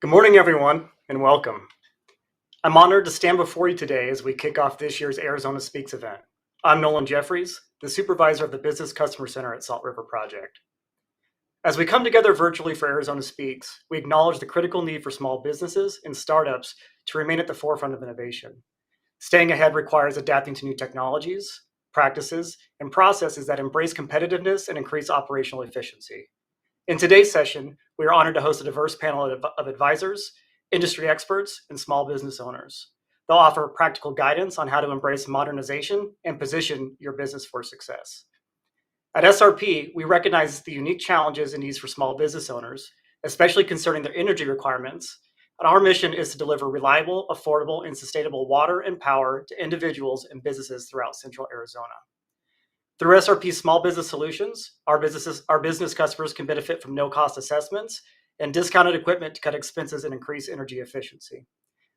Good morning, everyone, and welcome. I'm honored to stand before you today as we kick off this year's Arizona Speaks event. I'm Nolan Jeffries, the supervisor of the Business Customer Center at Salt River Project. As we come together virtually for Arizona Speaks, we acknowledge the critical need for small businesses and startups to remain at the forefront of innovation. Staying ahead requires adapting to new technologies, practices, and processes that embrace competitiveness and increase operational efficiency. In today's session, we are honored to host a diverse panel of advisors, industry experts, and small business owners. They'll offer practical guidance on how to embrace modernization and position your business for success. At SRP, we recognize the unique challenges and needs for small business owners, especially concerning their energy requirements. And our mission is to deliver reliable, affordable, and sustainable water and power to individuals and businesses throughout Central Arizona. Through SRP Small Business Solutions, our business customers can benefit from no-cost assessments and discounted equipment to cut expenses and increase energy efficiency.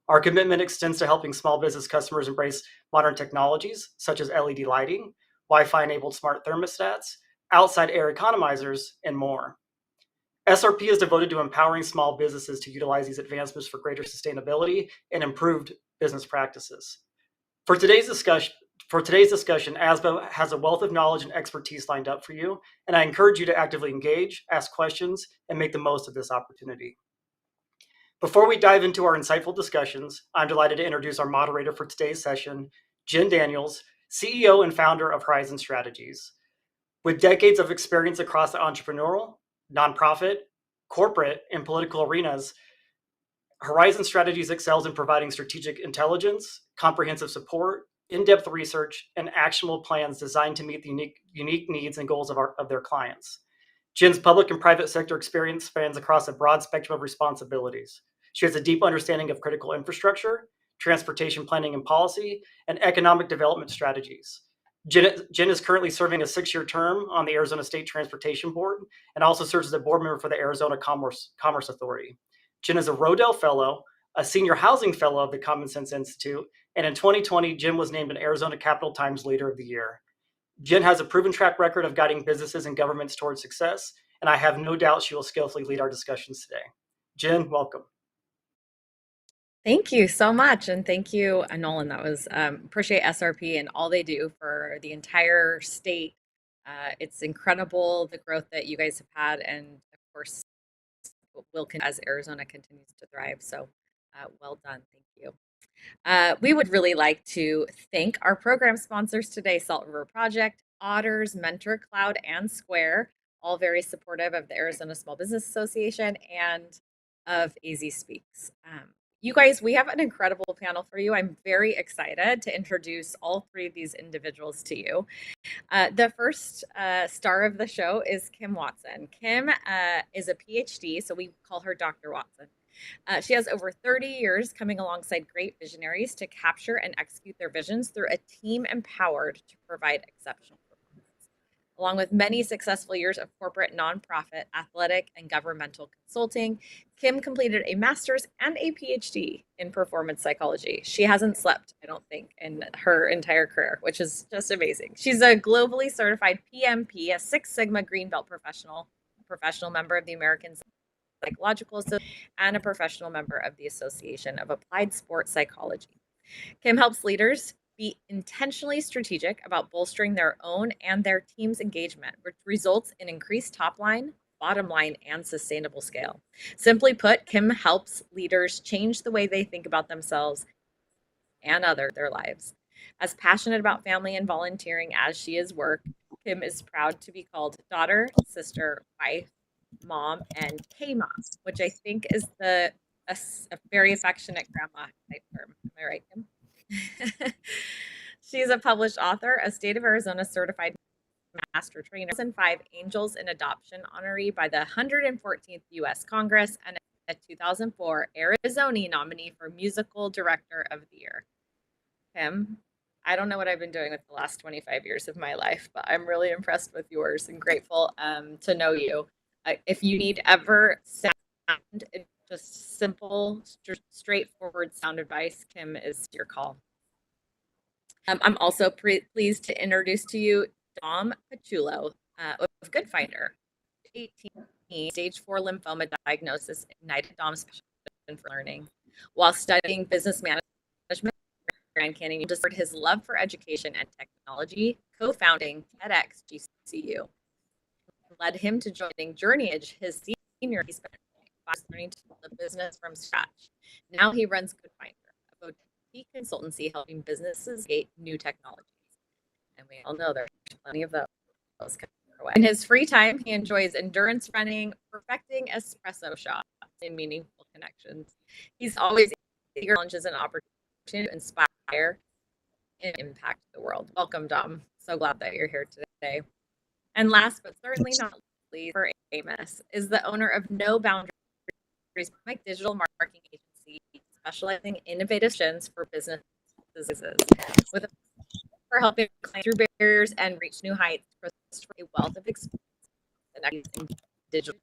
Our commitment extends to helping small business customers embrace modern technologies such as LED lighting, Wi-Fi-enabled smart thermostats, outside air economizers, and more. SRP is devoted to empowering small businesses to utilize these advancements for greater sustainability and improved business practices. For today's discussion, ASBO has a wealth of knowledge and expertise lined up for you, and I encourage you to actively engage, ask questions, and make the most of this opportunity. Before we dive into our insightful discussions, I'm delighted to introduce our moderator for today's session, Jen Daniels, CEO and founder of Horizon Strategies. With decades of experience across the entrepreneurial, nonprofit, corporate, and political arenas, Horizon Strategies excels in providing strategic intelligence, comprehensive support, in-depth research, and actionable plans designed to meet the unique needs and goals of their clients. Jen's public and private sector experience spans across a broad spectrum of responsibilities. She has a deep understanding of critical infrastructure, transportation planning and policy, and economic development strategies. Jen is currently serving a 6-year term on the Arizona State Transportation Board and also serves as a board member for the Arizona Commerce Authority. Jen is a Rodell Fellow, a Senior Housing Fellow of the Common Sense Institute, and in 2020, Jen was named an Arizona Capital Times Leader of the Year. Jen has a proven track record of guiding businesses and governments towards success, and I have no doubt she will skillfully lead our discussions today. Jen, welcome. Thank you so much. And thank you, Nolan. That was appreciate SRP and all they do for the entire state. It's incredible the growth that you guys have had, and of course, will as Arizona continues to thrive. So well done. Thank you. We would really like to thank our program sponsors today, Salt River Project, Otters, Mentor Cloud, and Square, all very supportive of the Arizona Small Business Association and of AZ Speaks. You guys, we have an incredible panel for you. I'm very excited to introduce all three of these individuals to you. The first star of the show is Kim Watson. Kim is a PhD, so we call her Dr. Watson. She has over 30 years coming alongside great visionaries to capture and execute their visions through a team empowered to provide exceptional performance. Along with many successful years of corporate, nonprofit, athletic, and governmental consulting, Kim completed a master's and a PhD in performance psychology. She hasn't slept, I don't think, in her entire career, which is just amazing. She's a globally certified PMP, a Six Sigma Green Belt professional member of the American Psychological Association, and a professional member of the Association of Applied Sport Psychology. Kim helps leaders be intentionally strategic about bolstering their own and their team's engagement, which results in increased top line, bottom line, and sustainable scale. Simply put, Kim helps leaders change the way they think about themselves and their lives. As passionate about family and volunteering as she is work, Kim is proud to be called daughter, sister, wife, mom, and K-mom, which I think is a very affectionate grandma type term. Am I right, Kim? She's a published author, a state of Arizona certified master trainer, 2005 Angels in Adoption honoree by the 114th U.S. Congress, and a 2004 Arizona nominee for Musical Director of the Year. Kim, I don't know what I've been doing with the last 25 years of my life, but I'm really impressed with yours and grateful to know you. If you need ever sound, just simple, straightforward sound advice, Kim is your call. I'm also pleased to introduce to you Dom Pachulo of GoodFinder, 18, stage 4 lymphoma diagnosis, Ignited Dom specialist for learning. While studying business management, Grand Canyon discovered his love for education and technology, co-founding TEDx GCU led him to joining Journeyage, his senior. He spent 5 years learning to build a business from scratch. Now he runs GoodFinder, a boutique consultancy helping businesses create new technologies. And we all know there's plenty of those. In his free time, he enjoys endurance running, perfecting espresso shots, and meaningful connections. He's always eager challenges and opportunities to inspire and impact the world. Welcome, Dom. So glad that you're here today. And last but certainly not least, for Amos, is the owner of No Boundaries, digital marketing agency specializing in innovative solutions for businesses with for helping clients through barriers and reach new heights for a wealth of experience in digital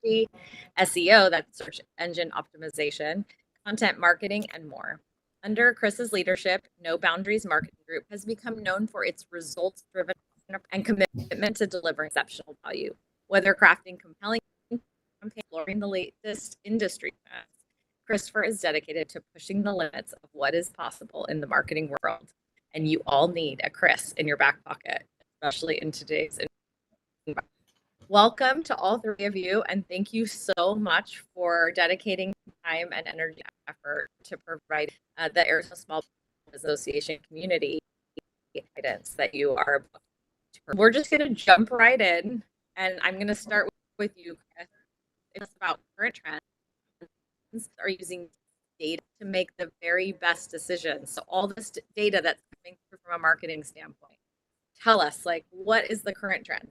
SEO, that's search engine optimization, content marketing, and more. Under Chris's leadership, No Boundaries Marketing Group has become known for its results-driven and commitment to delivering exceptional value. Whether crafting compelling campaigns, exploring the latest industry trends, Christopher is dedicated to pushing the limits of what is possible in the marketing world. And you all need a Chris in your back pocket, especially in today's environment. Welcome to all three of you, and thank you so much for dedicating time and energy and effort to provide the Arizona Small Business Association community guidance that you are. We're just going to jump right in, and I'm going to start with you, Chris. It's about current trends. Are using data to make the very best decisions. So all this data that's coming through from a marketing standpoint. Tell us, like, what is the current trend?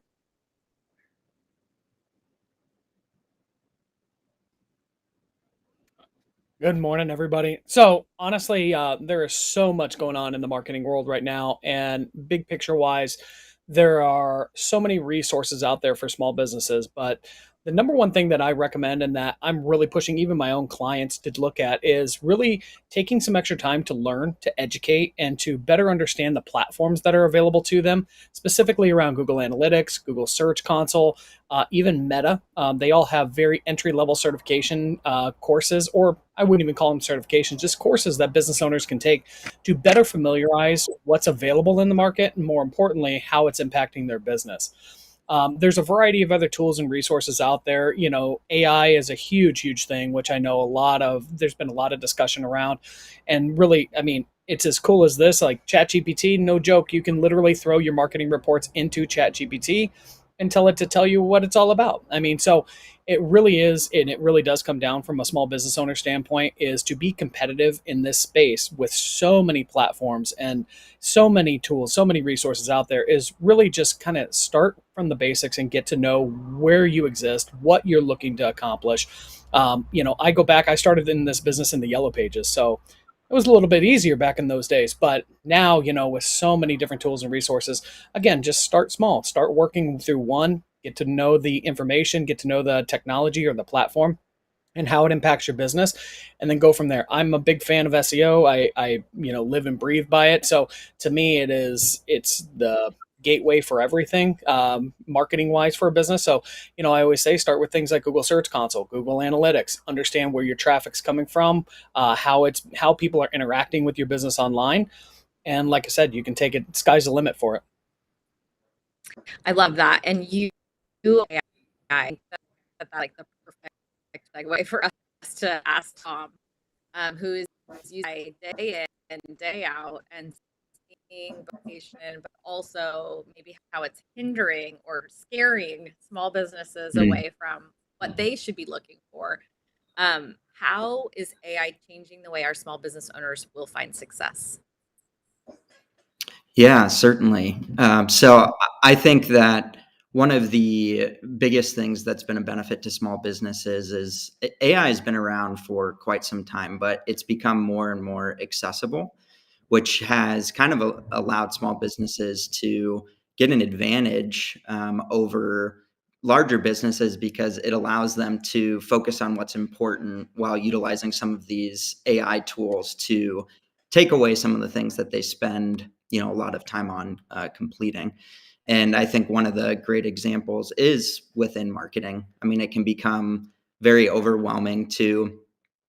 Good morning, everybody. So honestly, there is so much going on in the marketing world right now, and big picture wise, there are so many resources out there for small businesses. But the number one thing that I recommend and that I'm really pushing even my own clients to look at is really taking some extra time to learn, to educate, and to better understand the platforms that are available to them, specifically around Google Analytics, Google Search Console, even Meta. They all have very entry level certification courses, or I wouldn't even call them certifications, just courses that business owners can take to better familiarize what's available in the market and, more importantly, how it's impacting their business. There's a variety of other tools and resources out there. You know, AI is a huge, huge thing, which I know there's been a lot of discussion around. And really, I mean, it's as cool as this, like ChatGPT, no joke. You can literally throw your marketing reports into ChatGPT and tell it to tell you what it's all about. I mean, so it really is, and it really does come down from a small business owner standpoint, is to be competitive in this space with so many platforms and so many tools, so many resources out there, is really just kind of start from the basics and get to know where you exist, what you're looking to accomplish. I go back, I started in this business in the yellow pages. So it was a little bit easier back in those days, but now, with so many different tools and resources, again, just start small, start working through one, get to know the information, get to know the technology or the platform and how it impacts your business, and then go from there. I'm a big fan of SEO. I live and breathe by it. So to me, it's the gateway for everything, marketing wise for a business. So, I always say start with things like Google Search Console, Google Analytics, understand where your traffic's coming from, how people are interacting with your business online. And like I said, you can take it, sky's the limit for it. I love that. And AI, that's like the perfect segue for us to ask Tom, who's using AI day in and day out and seeing vocation, but also maybe how it's hindering or scaring small businesses away from what they should be looking for. How is AI changing the way our small business owners will find success? Yeah, certainly. So I think that one of the biggest things that's been a benefit to small businesses is AI has been around for quite some time, but it's become more and more accessible, which has kind of allowed small businesses to get an advantage over larger businesses because it allows them to focus on what's important while utilizing some of these AI tools to take away some of the things that they spend, a lot of time on completing. And I think one of the great examples is within marketing. I mean, it can become very overwhelming to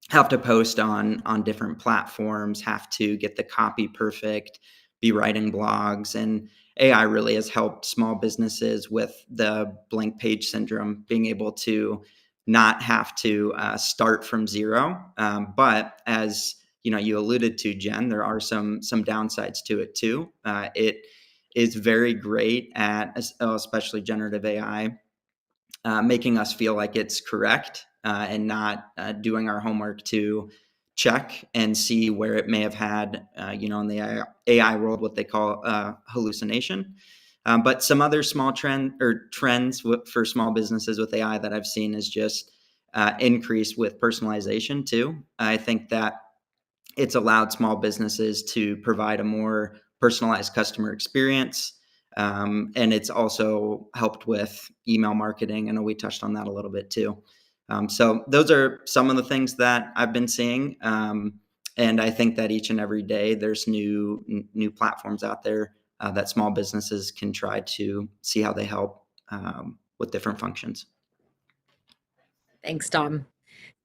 have to post on different platforms, have to get the copy perfect, be writing blogs. And AI really has helped small businesses with the blank page syndrome, being able to not have to start from zero. But as you alluded to, Jen, there are some downsides to it too. It is very great at, especially generative AI, making us feel like it's correct, and not doing our homework to check and see where it may have had, in the AI world, what they call hallucination. But some other small trends for small businesses with AI that I've seen is just increase with personalization too. I think that it's allowed small businesses to provide a more personalized customer experience. And it's also helped with email marketing. I know we touched on that a little bit too. So those are some of the things that I've been seeing. And I think that each and every day there's new platforms out there that small businesses can try to see how they help with different functions. Thanks, Dom.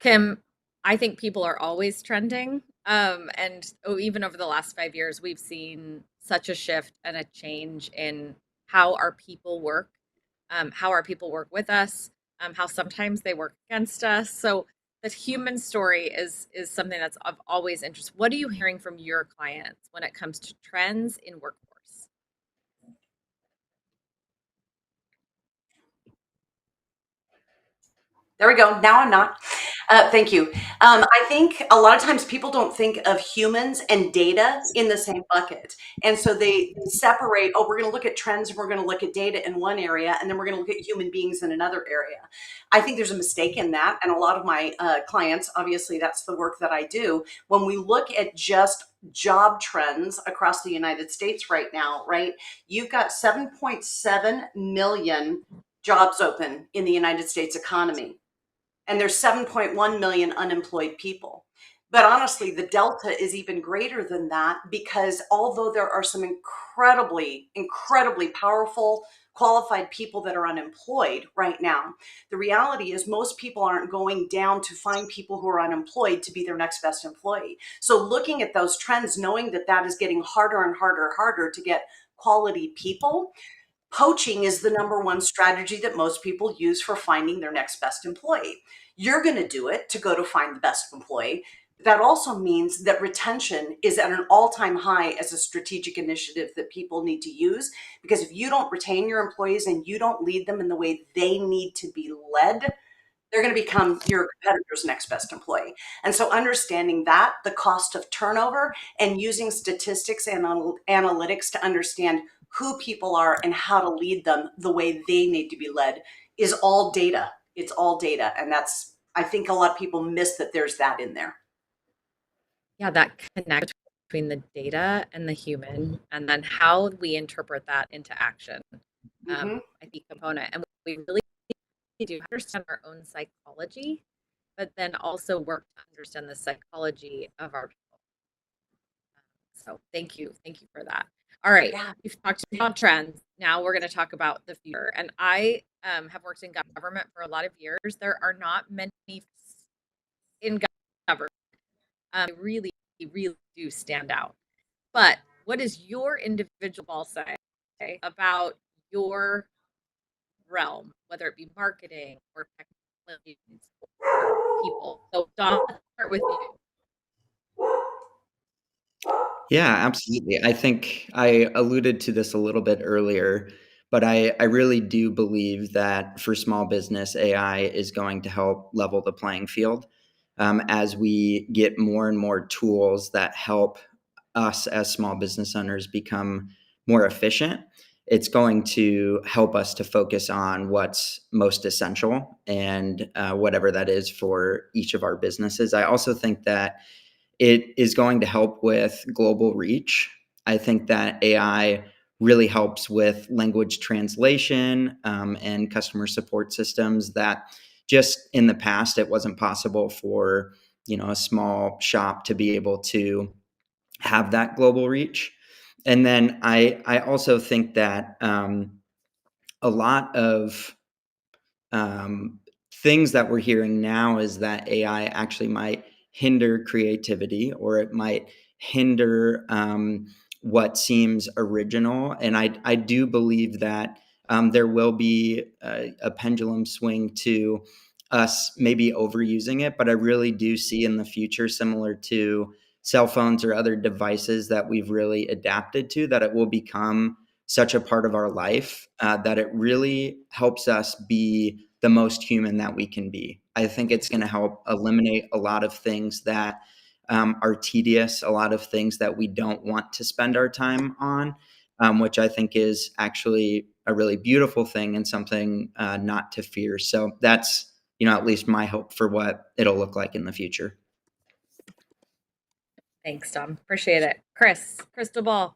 Kim, I think people are always trending. And even over the last 5 years, we've seen such a shift and a change in how our people work, how our people work with us, how sometimes they work against us. So the human story is something that's of always interest. What are you hearing from your clients when it comes to trends in workforce? There we go. Now I'm not. Thank you. I think a lot of times people don't think of humans and data in the same bucket. And so they separate, oh, we're going to look at trends and we're going to look at data in one area, and then we're going to look at human beings in another area. I think there's a mistake in that. And a lot of my clients, obviously, that's the work that I do. When we look at just job trends across the United States right now, right, you've got 7.7 million jobs open in the United States economy, and there's 7.1 million unemployed people. But honestly, the delta is even greater than that, because although there are some incredibly powerful, qualified people that are unemployed right now, the reality is most people aren't going down to find people who are unemployed to be their next best employee. So looking at those trends, knowing that that is getting harder and harder to get quality people, poaching is the number one strategy that most people use for finding their next best employee. You're going to do it to go to find the best employee. That also means that retention is at an all-time high as a strategic initiative that people need to use, because if you don't retain your employees and you don't lead them in the way they need to be led, they're going to become your competitor's next best employee. And so understanding that, the cost of turnover, and using statistics and analytics to understand who people are and how to lead them the way they need to be led is all data. It's all data. And that's, I think a lot of people miss that there's that in there. Yeah, that connect between the data and the human, and then how we interpret that into action. I think component, and we really do understand our own psychology, but then also work to understand the psychology of our people. So thank you for that. All right, Yeah. we've talked about trends. Now we're going to talk about the future. And I have worked in government for a lot of years. There are not many in government really, really do stand out. But what is your individual ball say about your realm, whether it be marketing or technology or people? So, Don, let's start with you. Yeah, absolutely. I think I alluded to this a little bit earlier, but I really do believe that for small business, AI is going to help level the playing field, as we get more and more tools that help us as small business owners become more efficient. It's going to help us to focus on what's most essential, and whatever that is for each of our businesses. I also think that it is going to help with global reach. I think that AI really helps with language translation, and customer support systems that just in the past it wasn't possible for a small shop to be able to have that global reach. And then I also think that a lot of um, things that we're hearing now is that AI actually might hinder creativity, or it might hinder what seems original. And I do believe that there will be a pendulum swing to us maybe overusing it, but I really do see in the future, similar to cell phones or other devices that we've really adapted to, that it will become such a part of our life that it really helps us be the most human that we can be. I think it's going to help eliminate a lot of things that are tedious, a lot of things that we don't want to spend our time on, which I think is actually a really beautiful thing and something not to fear. So that's, at least my hope for what it'll look like in the future. Thanks, Tom. Appreciate it. Chris, crystal ball.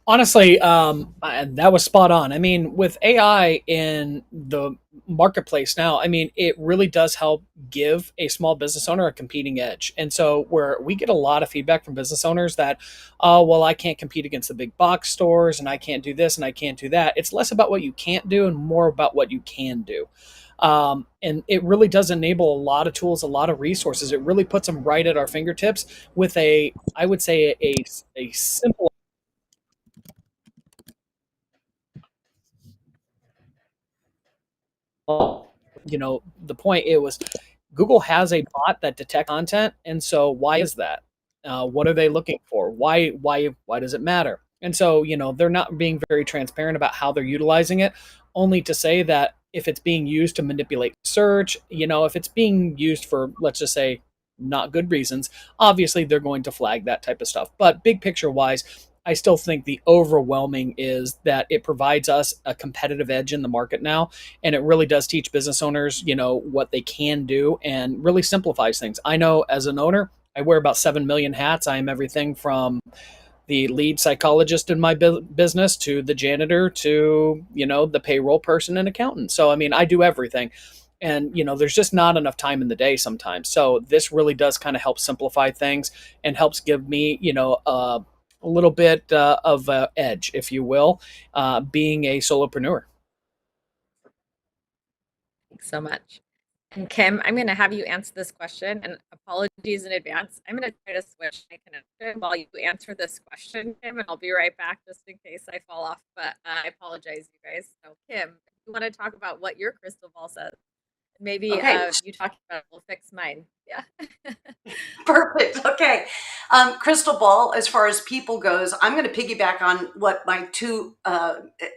Honestly, that was spot on. I mean, with AI in the marketplace now, I mean, it really does help give a small business owner a competing edge. And so, where we get a lot of feedback from business owners that, oh, well, I can't compete against the big box stores and I can't do this and I can't do that. It's less about what you can't do and more about what you can do. And it really does enable a lot of tools, a lot of resources. It really puts them right at our fingertips with I would say, a simple. The point, it was Google has a bot that detects content, and so why is that? What are they looking for? Why does it matter? And so, they're not being very transparent about how they're utilizing it, only to say that if it's being used to manipulate search, if it's being used for, let's just say, not good reasons, obviously they're going to flag that type of stuff. But big picture wise, I still think the overwhelming is that it provides us a competitive edge in the market now, and it really does teach business owners, what they can do, and really simplifies things. I know as an owner, I wear about 7 million hats. I am everything from the lead psychologist in my business to the janitor to, the payroll person and accountant. So, I mean, I do everything. And, there's just not enough time in the day sometimes. So this really does kind of help simplify things and helps give me, a little bit of edge, if you will, being a solopreneur. Thanks so much. And Kim, I'm going to have you answer this question, and apologies in advance. I'm going to try to switch my connection while you answer this question, Kim, and I'll be right back just in case I fall off. But I apologize, you guys. So, Kim, if you want to talk about what your crystal ball says, maybe Okay. you talk about it, we'll fix mine. Yeah. Perfect. Okay. Crystal ball, as far as people goes, I'm going to piggyback on what my two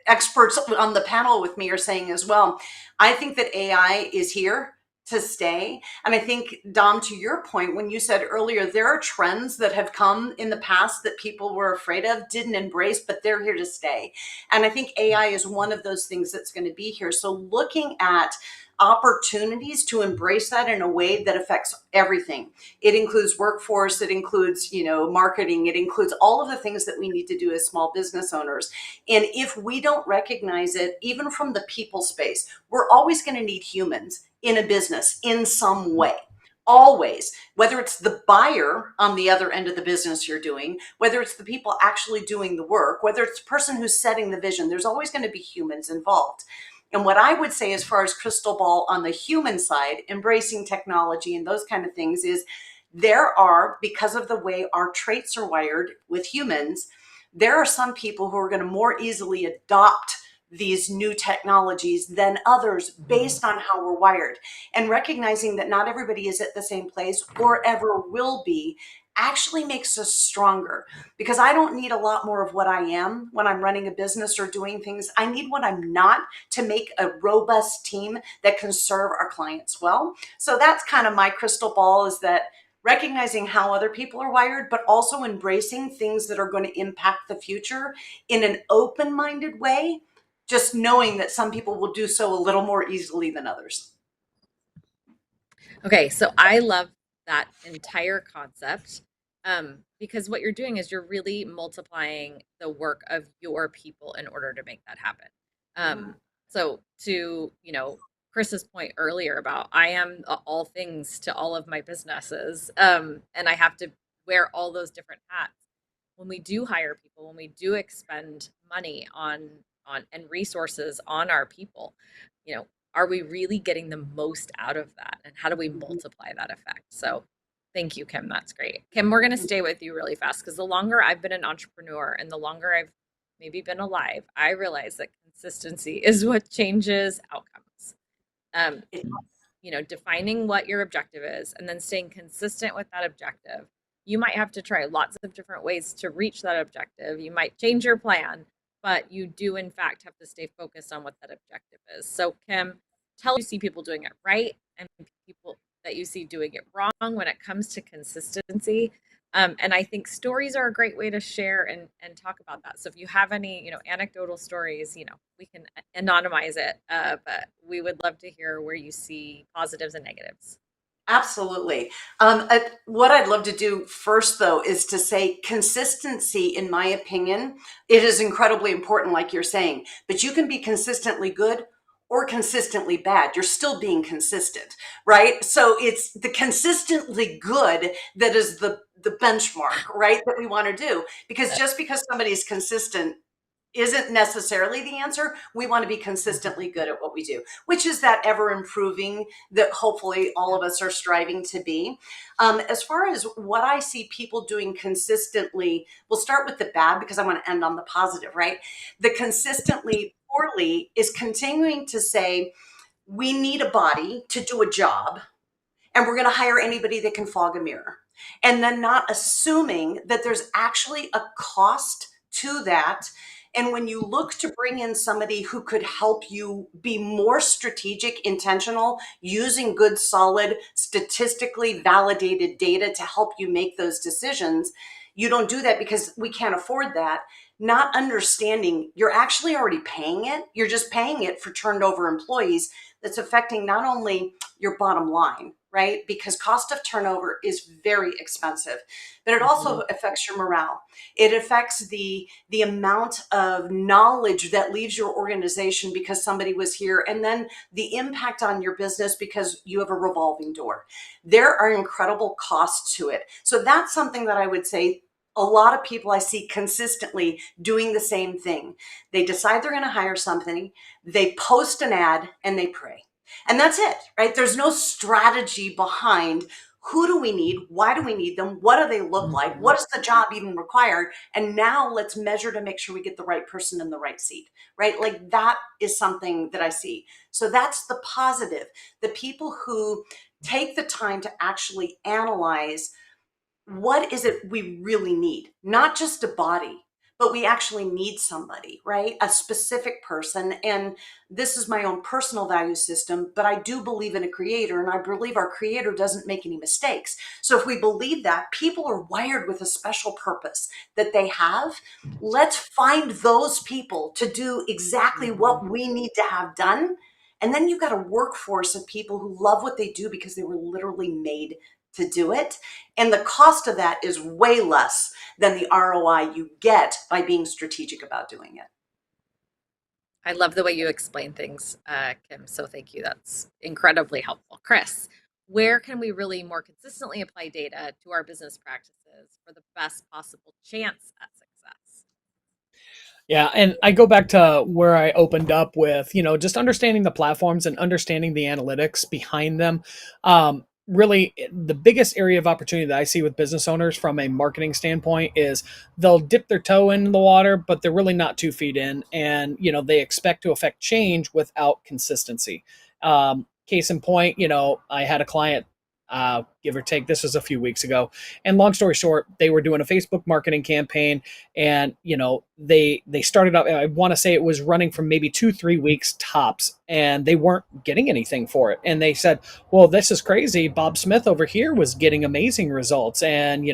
experts on the panel with me are saying as well. I think that AI is here to stay. And I think, Dom, to your point, when you said earlier, there are trends that have come in the past that people were afraid of, didn't embrace, but they're here to stay. And I think AI is one of those things that's going to be here. So looking at opportunities to embrace that in a way that affects everything. It includes workforce, it includes, marketing, it includes all of the things that we need to do as small business owners. And if we don't recognize it, even from the people space, we're always going to need humans in a business in some way. Always, whether it's the buyer on the other end of the business you're doing, whether it's the people actually doing the work, whether it's the person who's setting the vision, there's always going to be humans involved. And what I would say, as far as crystal ball on the human side, embracing technology and those kind of things, is there are, because of the way our traits are wired with humans, there are some people who are going to more easily adopt these new technologies than others based on how we're wired. And recognizing that not everybody is at the same place or ever will be actually makes us stronger, because I don't need a lot more of what I am when I'm running a business or doing things. I need what I'm not to make a robust team that can serve our clients well. So that's kind of my crystal ball, is that recognizing how other people are wired, but also embracing things that are going to impact the future in an open-minded way, just knowing that some people will do so a little more easily than others. Okay, so I love that entire concept, because what you're doing is you're really multiplying the work of your people in order to make that happen. So to, Chris's point earlier about I am all things to all of my businesses, and I have to wear all those different hats. When we do hire people, when we do expend money on and resources on our people, are we really getting the most out of that? And how do we multiply that effect? So thank you, Kim. That's great. Kim, we're going to stay with you really fast because the longer I've been an entrepreneur and the longer I've maybe been alive, I realize that consistency is what changes outcomes. Um, It- Defining what your objective is and then staying consistent with that objective. You might have to try lots of different ways to reach that objective. You might change your plan, but you do, in fact, have to stay focused on what that objective is. So, Kim, tell us you see people doing it right and people that you see doing it wrong when it comes to consistency. And I think stories are a great way to share and talk about that. So if you have any, anecdotal stories, we can anonymize it, but we would love to hear where you see positives and negatives. Absolutely. What I'd love to do first, though, is to say consistency, in my opinion, it is incredibly important, like you're saying, but you can be consistently good or consistently bad. You're still being consistent, right? So it's the consistently good that is the benchmark, right? That we want to do, because just because somebody's consistent isn't necessarily the answer. We want to be consistently good at what we do, which is that ever improving that hopefully all of us are striving to be. As far as what I see people doing consistently, we'll start with the bad because I want to end on the positive, right? The consistently poorly is continuing to say, we need a body to do a job and we're going to hire anybody that can fog a mirror. And then not assuming that there's actually a cost to that. And when you look to bring in somebody who could help you be more strategic, intentional, using good, solid, statistically validated data to help you make those decisions, you don't do that because we can't afford that. Not understanding you're actually already paying it. You're just paying it for turned over employees. That's affecting not only your bottom line, right? Because cost of turnover is very expensive, but it also affects your morale. It affects the amount of knowledge that leaves your organization because somebody was here, and then the impact on your business because you have a revolving door. There are incredible costs to it. So that's something that I would say a lot of people I see consistently doing the same thing. They decide they're going to hire somebody, they post an ad, and they pray. And that's it, right? There's no strategy behind who do we need? Why do we need them? What do they look like? What does the job even require? And now let's measure to make sure we get the right person in the right seat, right? Like that is something that I see. So that's the positive. The people who take the time to actually analyze what is it we really need? Not just a body, but we actually need somebody, right? A specific person. And this is my own personal value system, but I do believe in a creator, and I believe our creator doesn't make any mistakes. So if we believe that people are wired with a special purpose that they have, let's find those people to do exactly what we need to have done. And then you've got a workforce of people who love what they do because they were literally made to do it. And the cost of that is way less than the ROI you get by being strategic about doing it. I love the way you explain things, Kim. So thank you. That's incredibly helpful. Chris, where can we really more consistently apply data to our business practices for the best possible chance at success? Yeah, and I go back to where I opened up with, just understanding the platforms and understanding the analytics behind them. Really, the biggest area of opportunity that I see with business owners from a marketing standpoint is they'll dip their toe in the water, but they're really not 2 feet in, and they expect to affect change without consistency. Case in point, I had a client, give or take, this was a few weeks ago, and long story short, they were doing a Facebook marketing campaign, and they started up. I want to say it was running for maybe 2-3 weeks tops, and they weren't getting anything for it. And they said, "Well, this is crazy. Bob Smith over here was getting amazing results." And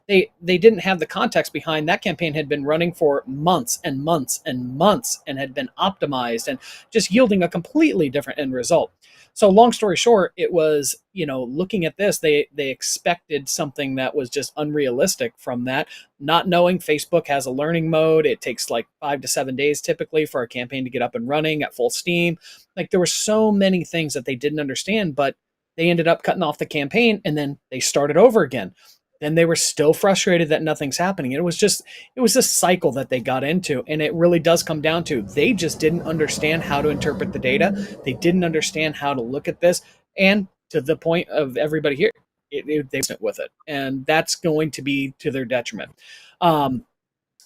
they didn't have the context behind that campaign had been running for months and months and months and had been optimized and just yielding a completely different end result. So long story short, it was, looking at this, they expected something that was just unrealistic from that, not knowing Facebook has a learning mode. It takes like 5 to 7 days typically for a campaign to get up and running at full steam. Like there were so many things that they didn't understand, but they ended up cutting off the campaign and then they started over again. then they were still frustrated that nothing's happening. It was a cycle that they got into. And it really does come down to they just didn't understand how to interpret the data. They didn't understand how to look at this. And to the point of everybody here, they went with it. And that's going to be to their detriment.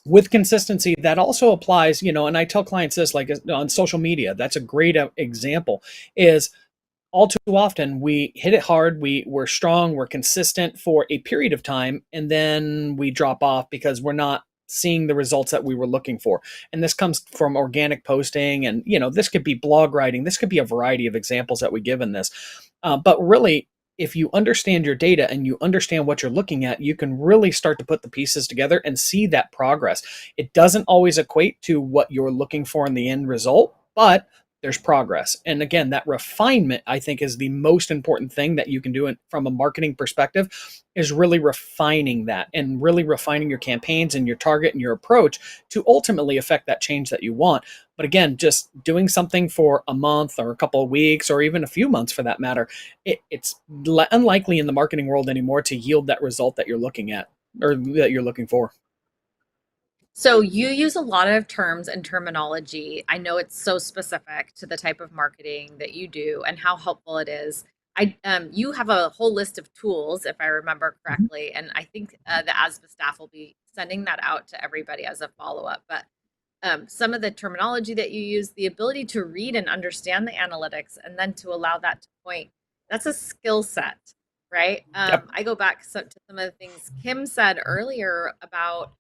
With consistency, that also applies, and I tell clients this, like on social media, that's a great example, is all too often we hit it hard, we're strong, we're consistent for a period of time, and then we drop off because we're not seeing the results that we were looking for. And this comes from organic posting, and this could be blog writing, this could be a variety of examples that we give in this. But really, if you understand your data and you understand what you're looking at, you can really start to put the pieces together and see that progress. It doesn't always equate to what you're looking for in the end result, but there's progress. And again, that refinement, I think, is the most important thing that you can do from a marketing perspective, is really refining that and really refining your campaigns and your target and your approach to ultimately affect that change that you want. But again, just doing something for a month or a couple of weeks or even a few months for that matter, it's unlikely in the marketing world anymore to yield that result that you're looking at or that you're looking for. So you use a lot of terms and terminology. I know it's so specific to the type of marketing that you do and how helpful it is. You have a whole list of tools, if I remember correctly, and I think the ASBA staff will be sending that out to everybody as a follow-up. But some of the terminology that you use, the ability to read and understand the analytics, and then to allow that to point, that's a skill set, right? Yep. I go back to some of the things Kim said earlier about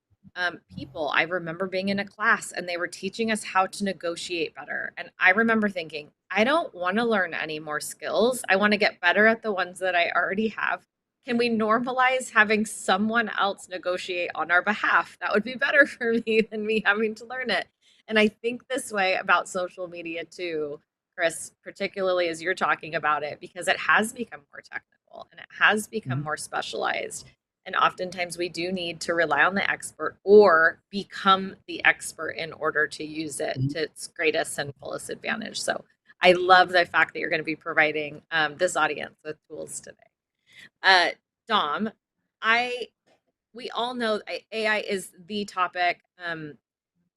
people. I remember being in a class and they were teaching us how to negotiate better. And I remember thinking, I don't want to learn any more skills. I want to get better at the ones that I already have. Can we normalize having someone else negotiate on our behalf? That would be better for me than me having to learn it. And I think this way about social media too, Chris, particularly as you're talking about it, because it has become more technical and it has become more specialized. And oftentimes we do need to rely on the expert or become the expert in order to use it to its greatest and fullest advantage. So I love the fact that you're going to be providing this audience with tools today. Dom, we all know AI is the topic.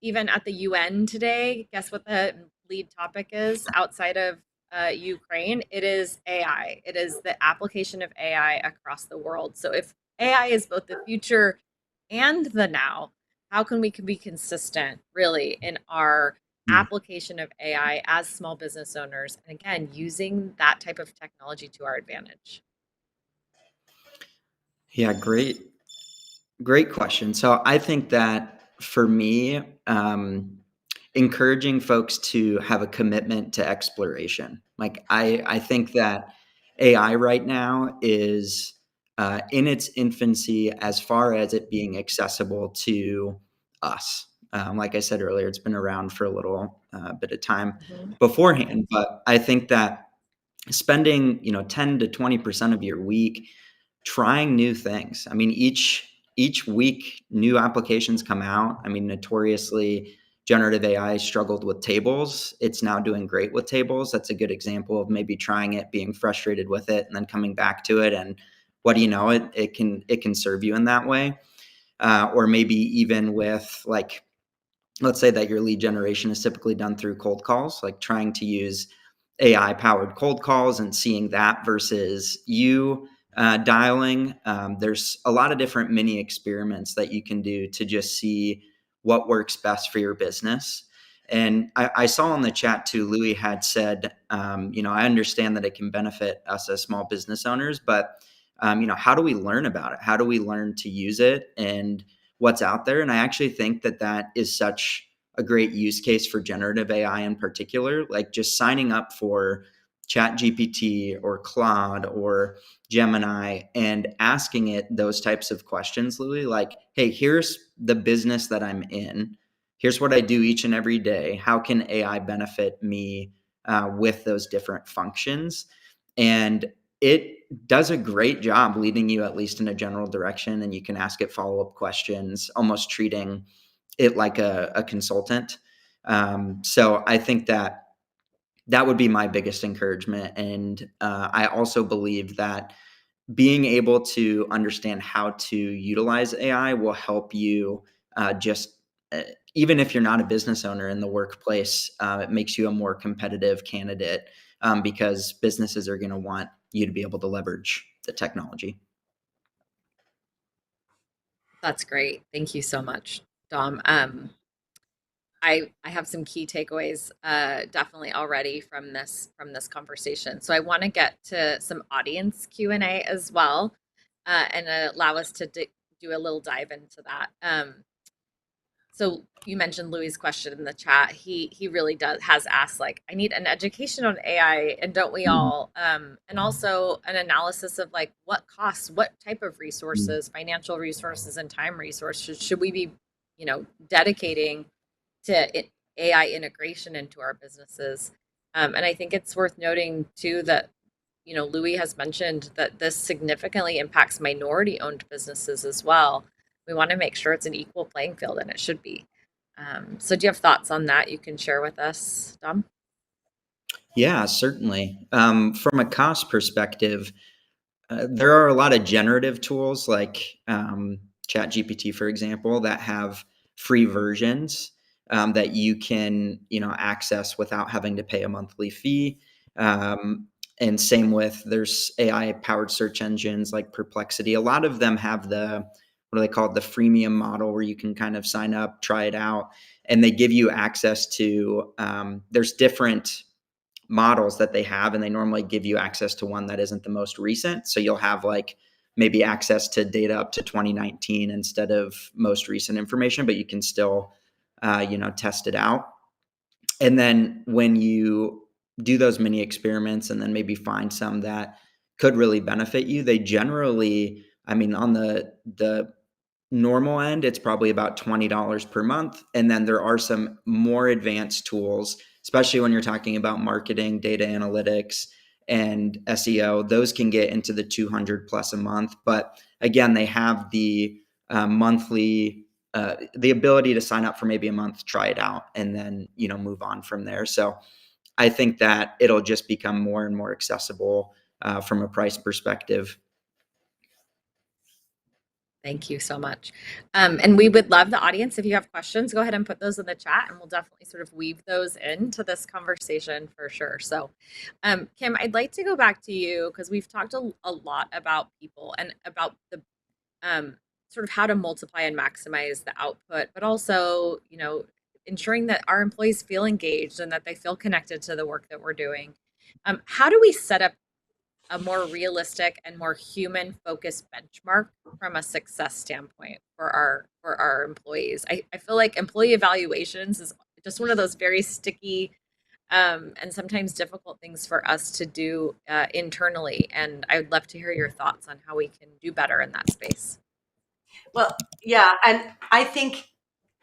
Even at the UN today, guess what the lead topic is outside of Ukraine? It is AI. It is the application of AI across the world. So if AI is both the future and the now, how can we be consistent really in our application of AI as small business owners? And again, using that type of technology to our advantage. Yeah, great question. So I think that for me, encouraging folks to have a commitment to exploration. Like I think that AI right now is in its infancy as far as it being accessible to us. Like I said earlier, it's been around for a little bit of time beforehand, but I think that spending 10 to 20% of your week trying new things. I mean, each week new applications come out. I mean, notoriously generative AI struggled with tables. It's now doing great with tables. That's a good example of maybe trying it, being frustrated with it, and then coming back to it. And what do you know? It can serve you in that way. Or maybe even with, like, let's say that your lead generation is typically done through cold calls, like trying to use AI powered cold calls and seeing that versus you dialing. There's a lot of different mini experiments that you can do to just see what works best for your business. And I saw in the chat too, Louis had said, I understand that it can benefit us as small business owners, but how do we learn about it? How do we learn to use it and what's out there? And I actually think that that is such a great use case for generative AI in particular, like just signing up for Chat GPT or Claude or Gemini and asking it those types of questions, Louis, like, hey, here's the business that I'm in. Here's what I do each and every day. How can AI benefit me with those different functions? And it does a great job leading you at least in a general direction. And you can ask it follow-up questions, almost treating it like a consultant. So I think that would be my biggest encouragement. And I also believe that being able to understand how to utilize AI will help you just even if you're not a business owner in the workplace, it makes you a more competitive candidate because businesses are going to want you to be able to leverage the technology. That's great. Thank you so much, Dom. I have some key takeaways definitely already from this conversation. So I want to get to some audience Q&A as well, and allow us to do a little dive into that. So you mentioned Louis' question in the chat. He really has asked, like, I need an education on AI, and don't we all? And also an analysis of like what costs, what type of resources, financial resources and time resources should we be, dedicating to AI integration into our businesses. And I think it's worth noting too that, Louis has mentioned that this significantly impacts minority owned businesses as well. We want to make sure it's an equal playing field, and it should be. So do you have thoughts on that you can share with us, Dom? Yeah, certainly. From a cost perspective, there are a lot of generative tools like ChatGPT, for example, that have free versions that you can, access without having to pay a monthly fee. And same with there's AI powered search engines like Perplexity. A lot of them have what do they call it, the freemium model where you can kind of sign up, try it out, and they give you access to. There's different models that they have, and they normally give you access to one that isn't the most recent. So you'll have like maybe access to data up to 2019 instead of most recent information, but you can still, test it out. And then when you do those mini experiments and then maybe find some that could really benefit you, they generally, I mean, on the normal end, it's probably about $20 per month. And then there are some more advanced tools, especially when you're talking about marketing, data analytics, and SEO. Those can get into the 200 plus a month. But again, they have the monthly, the ability to sign up for maybe a month, try it out, and then, move on from there. So I think that it'll just become more and more accessible from a price perspective. Thank you so much. And we would love the audience. If you have questions, go ahead and put those in the chat, and we'll definitely sort of weave those into this conversation for sure. So, Kim, I'd like to go back to you because we've talked a lot about people and about the sort of how to multiply and maximize the output, but also, ensuring that our employees feel engaged and that they feel connected to the work that we're doing. How do we set up a more realistic and more human focused benchmark from a success standpoint for our employees? I feel like employee evaluations is just one of those very sticky and sometimes difficult things for us to do internally. And I would love to hear your thoughts on how we can do better in that space. Well, yeah, and I think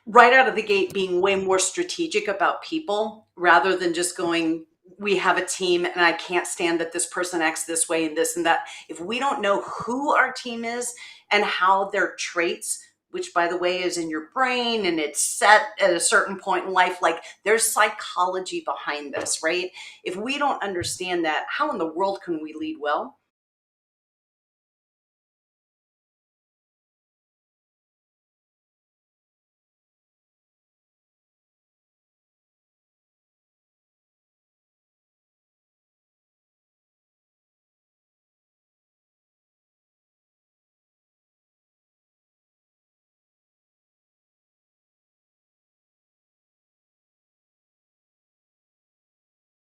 right out of the gate being way more strategic about people rather than just going, we have a team and I can't stand that this person acts this way and this and that. If we don't know who our team is and how their traits, which by the way is in your brain and it's set at a certain point in life, like there's psychology behind this, right? If we don't understand that, how in the world can we lead well?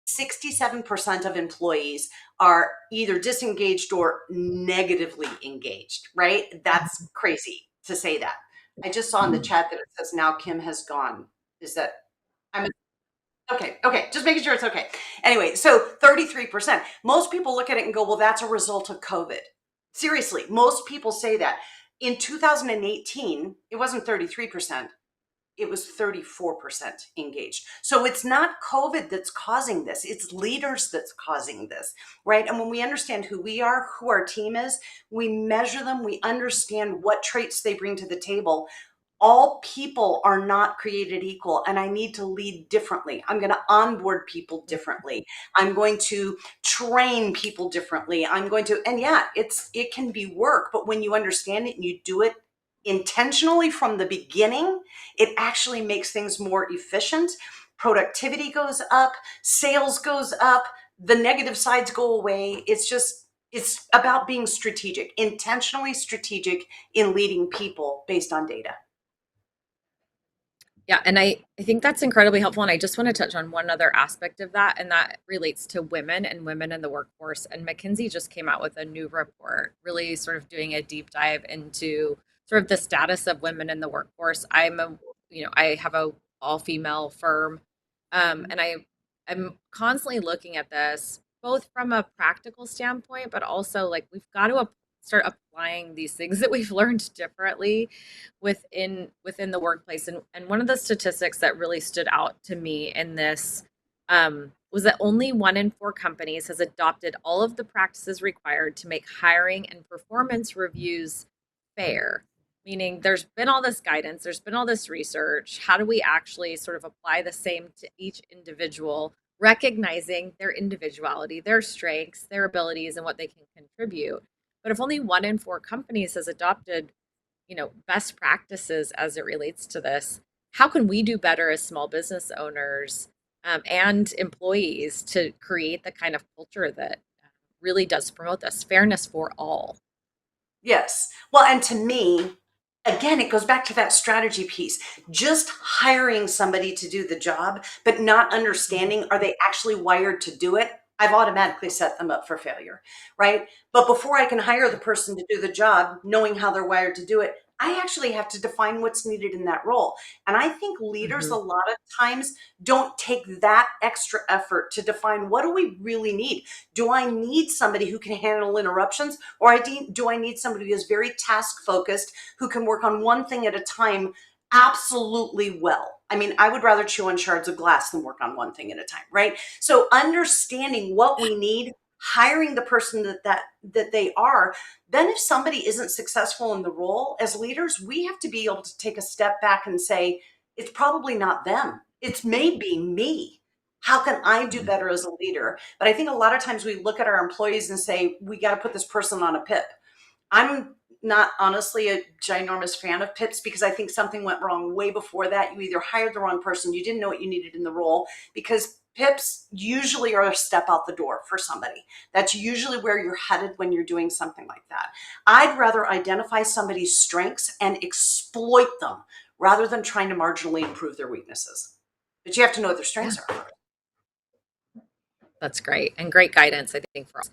,67% of employees are either disengaged or negatively engaged, right? That's crazy to say that. I just saw in the chat that it says now Kim has gone. Is that I'm okay? Okay, just making sure it's okay. Anyway, so 33%. Most people look at it and go, "Well, that's a result of COVID." Seriously, most people say that. In 2018, it wasn't 33%. It was 34% engaged. So it's not COVID that's causing this. It's leaders that's causing this, right? And when we understand who we are, who our team is, we measure them, we understand what traits they bring to the table. All people are not created equal, and I need to lead differently. I'm going to onboard people differently. I'm going to train people differently. I'm going to, and yeah, it can be work, but when you understand it and you do it intentionally from the beginning, it actually makes things more efficient. Productivity goes up, sales goes up, the negative sides go away. It's about being strategic, intentionally strategic in leading people based on data. Yeah, and I think that's incredibly helpful. And I just want to touch on one other aspect of that, and that relates to women and women in the workforce. And McKinsey just came out with a new report, really sort of doing a deep dive into sort of the status of women in the workforce. I have a all female firm, and I'm constantly looking at this both from a practical standpoint, but also like we've got to start applying these things that we've learned differently within the workplace. And one of the statistics that really stood out to me in this was that only 1 in 4 companies has adopted all of the practices required to make hiring and performance reviews fair. Meaning, there's been all this guidance, there's been all this research. How do we actually sort of apply the same to each individual, recognizing their individuality, their strengths, their abilities, and what they can contribute? But if only 1 in 4 companies has adopted best practices as it relates to this, how can we do better as small business owners, and employees to create the kind of culture that really does promote this fairness for all? Yes. Well, and to me, again, it goes back to that strategy piece. Just hiring somebody to do the job, but not understanding, are they actually wired to do it? I've automatically set them up for failure, right? But before I can hire the person to do the job, knowing how they're wired to do it, I actually have to define what's needed in that role. And I think leaders Mm-hmm. a lot of times don't take that extra effort to define, what do we really need? Do I need somebody who can handle interruptions, or do I need somebody who is very task focused, who can work on one thing at a time absolutely well? I mean, I would rather chew on shards of glass than work on one thing at a time, right? So understanding what we need, hiring the person that they are. Then if somebody isn't successful in the role, as leaders, we have to be able to take a step back and say, it's probably not them. It's maybe me. How can I do better as a leader? But I think a lot of times we look at our employees and say, we got to put this person on a PIP. I'm not honestly a ginormous fan of PIPs, because I think something went wrong way before that. You either hired the wrong person, you didn't know what you needed in the role, because PIPs usually are a step out the door for somebody. That's usually where you're headed when you're doing something like that. I'd rather identify somebody's strengths and exploit them rather than trying to marginally improve their weaknesses. But you have to know what their Yeah, strengths are. that's great and great guidance, I think, for us.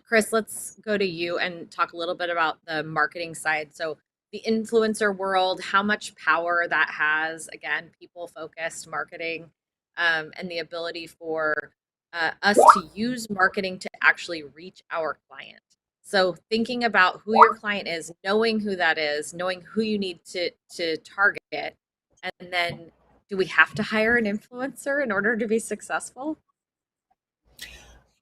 Chris, let's go to you and talk a little bit about the marketing side. So, the influencer world, how much power that has, again, people focused marketing, and the ability for us to use marketing to actually reach our client. So, thinking about who your client is, knowing who that is, knowing who you need to target, and then do we have to hire an influencer in order to be successful?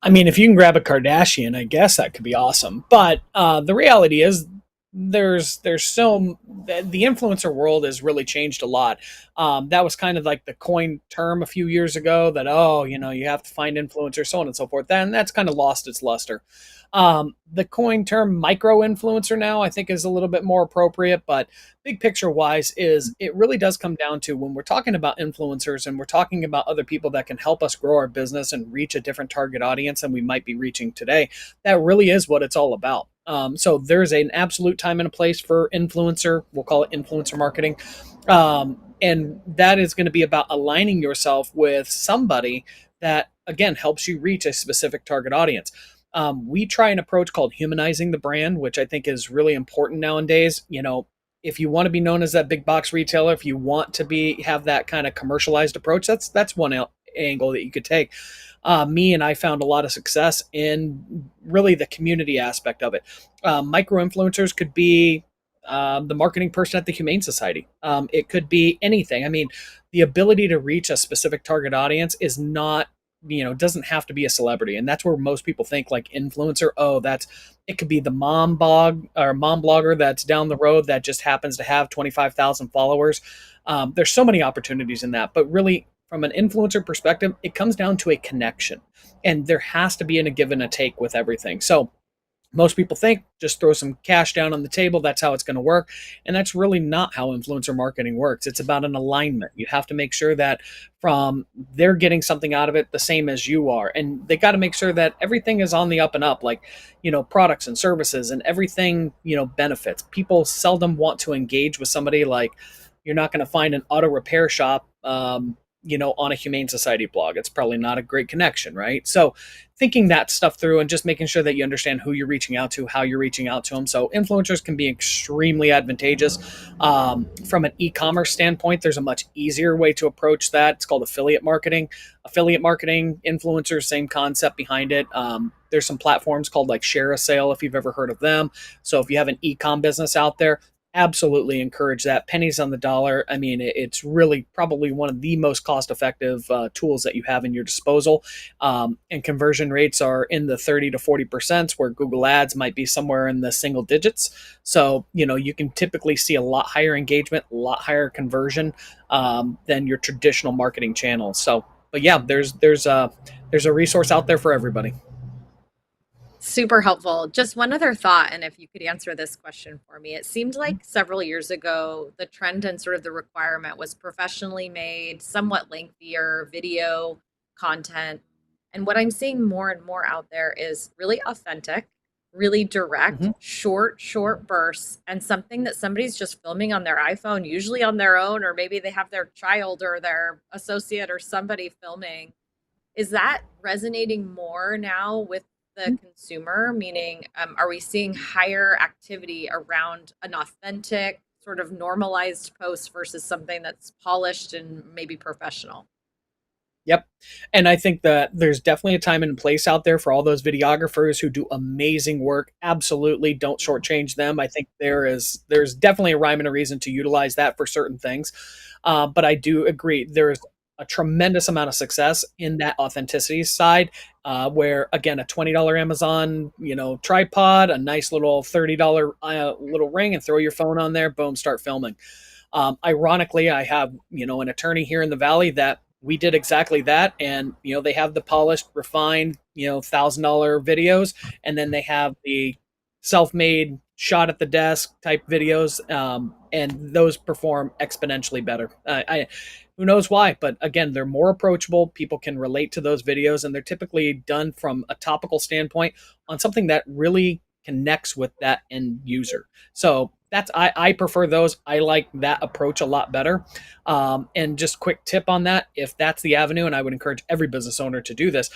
I mean, if you can grab a Kardashian, I guess that could be awesome. But the reality is, there's so the influencer world has really changed a lot. That was kind of like the coined term a few years ago that, oh, you have to find influencers, so on and so forth. Then that's kind of lost its luster. The coined term micro influencer now I think is a little bit more appropriate, but big picture wise is it really does come down to, when we're talking about influencers and we're talking about other people that can help us grow our business and reach a different target audience than we might be reaching today, that really is what it's all about. So there's an absolute time and a place for influencer. We'll call it influencer marketing. And that is going to be about aligning yourself with somebody that, again, helps you reach a specific target audience. We try an approach called humanizing the brand, which I think is really important nowadays. If you want to be known as that big box retailer, if you want to have that kind of commercialized approach, that's one angle that you could take. Me and I found a lot of success in really the community aspect of it. Micro influencers could be the marketing person at the Humane Society. It could be anything. I mean, the ability to reach a specific target audience is not doesn't have to be a celebrity. And that's where most people think like influencer, oh, it could be the mom blogger that's down the road that just happens to have 25,000 followers. There's so many opportunities in that, but really from an influencer perspective, it comes down to a connection, and there has to be a give and a take with everything. So most people think just throw some cash down on the table, that's how it's going to work. And that's really not how influencer marketing works. It's about an alignment. You have to make sure that from they're getting something out of it the same as you are. And they got to make sure that everything is on the up and up, like, products and services and everything, benefits. People seldom want to engage with somebody like you're not going to find an auto repair shop on a Humane Society blog. It's probably not a great connection, right? So thinking that stuff through and just making sure that you understand who you're reaching out to, how you're reaching out to them. So influencers can be extremely advantageous. From an e-commerce standpoint, there's a much easier way to approach that. It's called affiliate marketing. Affiliate marketing, influencers, same concept behind it. There's some platforms called like Share a Sale, if you've ever heard of them. So if you have an e-com business out there, absolutely encourage that. Pennies on the dollar. I mean, it's really probably one of the most cost-effective tools that you have in your disposal. And conversion rates are in the 30 to 40%, where Google Ads might be somewhere in the single digits. So, you can typically see a lot higher engagement, a lot higher conversion than your traditional marketing channels. So, but yeah, there's a resource out there for everybody. Super helpful. Just one other thought, and if you could answer this question for me. It seemed like several years ago, the trend and sort of the requirement was professionally made, somewhat lengthier video content. And what I'm seeing more and more out there is really authentic, really direct, short bursts, and something that somebody's just filming on their iPhone, usually on their own, or maybe they have their child or their associate or somebody filming. Is that resonating more now with the consumer? Meaning, are we seeing higher activity around an authentic, sort of normalized post versus something that's polished and maybe professional? Yep. And I think that there's definitely a time and place out there for all those videographers who do amazing work. Absolutely don't shortchange them. I think there's definitely a rhyme and a reason to utilize that for certain things. But I do agree there's a tremendous amount of success in that authenticity side, where again, a $20 Amazon, tripod, a nice little $30 little ring, and throw your phone on there, boom, start filming. Ironically, I have, an attorney here in the Valley that we did exactly that. And, they have the polished, refined, $1,000 videos. And then they have the self-made shot at the desk type videos. And those perform exponentially better. Who knows why? But again, they're more approachable. People can relate to those videos, and they're typically done from a topical standpoint on something that really connects with that end user. So I prefer those. I like that approach a lot better. And just quick tip on that, if that's the avenue, and I would encourage every business owner to do this,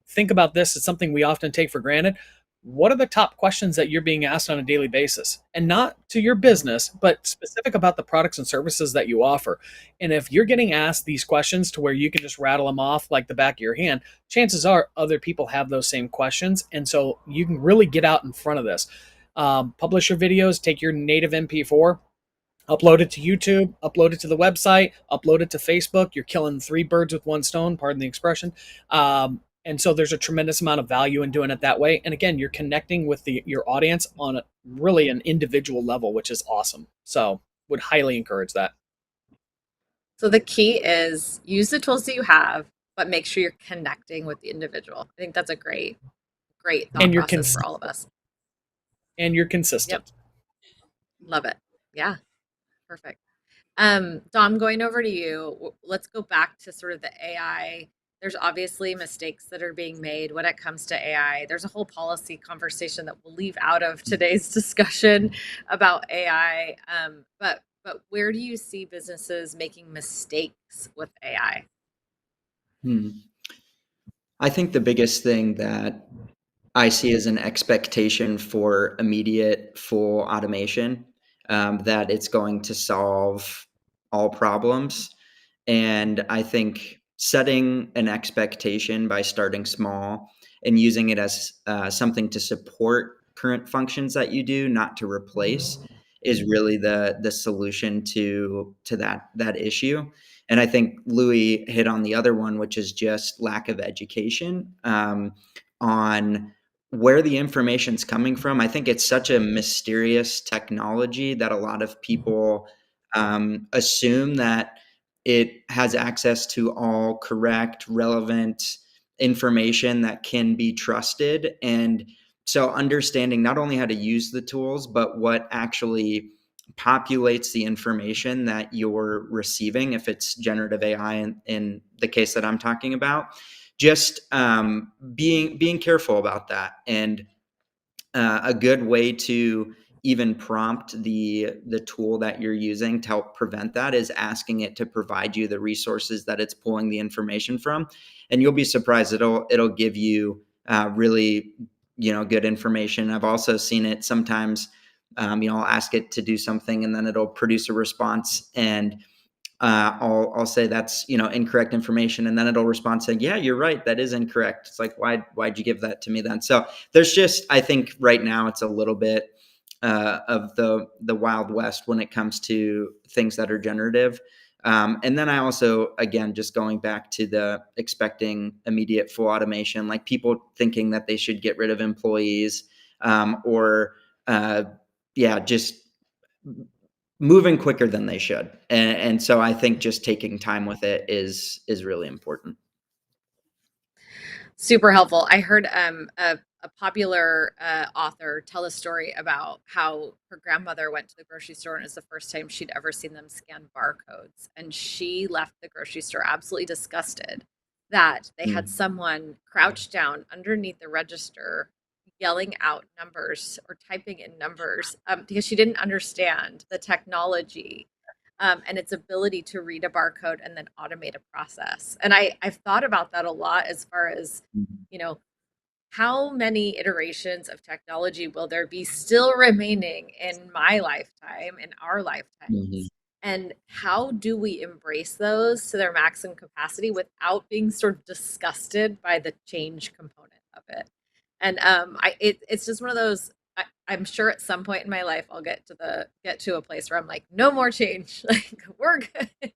think about this. It's something we often take for granted. What are the top questions that you're being asked on a daily basis? And not to your business, but specific about the products and services that you offer. And if you're getting asked these questions to where you can just rattle them off like the back of your hand, chances are other people have those same questions. And so you can really get out in front of this. Publish your videos, take your native MP4, upload it to YouTube, upload it to the website, upload it to Facebook. You're killing three birds with one stone, pardon the expression. And so there's a tremendous amount of value in doing it that way. And again, you're connecting with your audience on really an individual level, which is awesome. So would highly encourage that. So the key is use the tools that you have, but make sure you're connecting with the individual. I think that's a great thought And you're process for all of us. And you're consistent. Yep. Love it. Yeah. Perfect. Dom, going over to you, let's go back to sort of the AI. There's obviously mistakes that are being made when it comes to AI. There's a whole policy conversation that we'll leave out of today's discussion about AI. But where do you see businesses making mistakes with AI? I think the biggest thing that I see as an expectation for immediate full automation, that it's going to solve all problems. And I think setting an expectation by starting small and using it as something to support current functions that you do, not to replace, is really the solution to that issue. And I think Louis hit on the other one, which is just lack of education on where the information's coming from. I think it's such a mysterious technology that a lot of people assume that it has access to all correct, relevant information that can be trusted. And so understanding not only how to use the tools, but what actually populates the information that you're receiving, if it's generative AI in the case that I'm talking about, just being careful about that. And a good way to even prompt the tool that you're using to help prevent that is asking it to provide you the resources that it's pulling the information from, and you'll be surprised it'll give you really good information. I've also seen it sometimes. I'll ask it to do something and then it'll produce a response, and I'll say that's incorrect information, and then it'll respond saying, "Yeah, you're right. That is incorrect." It's like, why'd you give that to me then? So there's just, I think right now it's a little bit of the Wild West when it comes to things that are generative. And then I also, again, just going back to the expecting immediate full automation, like people thinking that they should get rid of employees, or just moving quicker than they should. And so I think just taking time with it is really important. Super helpful. I heard a popular author tell a story about how her grandmother went to the grocery store and it was the first time she'd ever seen them scan barcodes. And she left the grocery store absolutely disgusted that they had someone crouched down underneath the register yelling out numbers or typing in numbers because she didn't understand the technology and its ability to read a barcode and then automate a process. And I've thought about that a lot as far as, you know, how many iterations of technology will there be still remaining in my lifetime, in our lifetimes? And how do we embrace those to their maximum capacity without being sort of disgusted by the change component of it? And it's just one of those. I'm sure at some point in my life I'll get to a place where I'm like, no more change. Like we're good.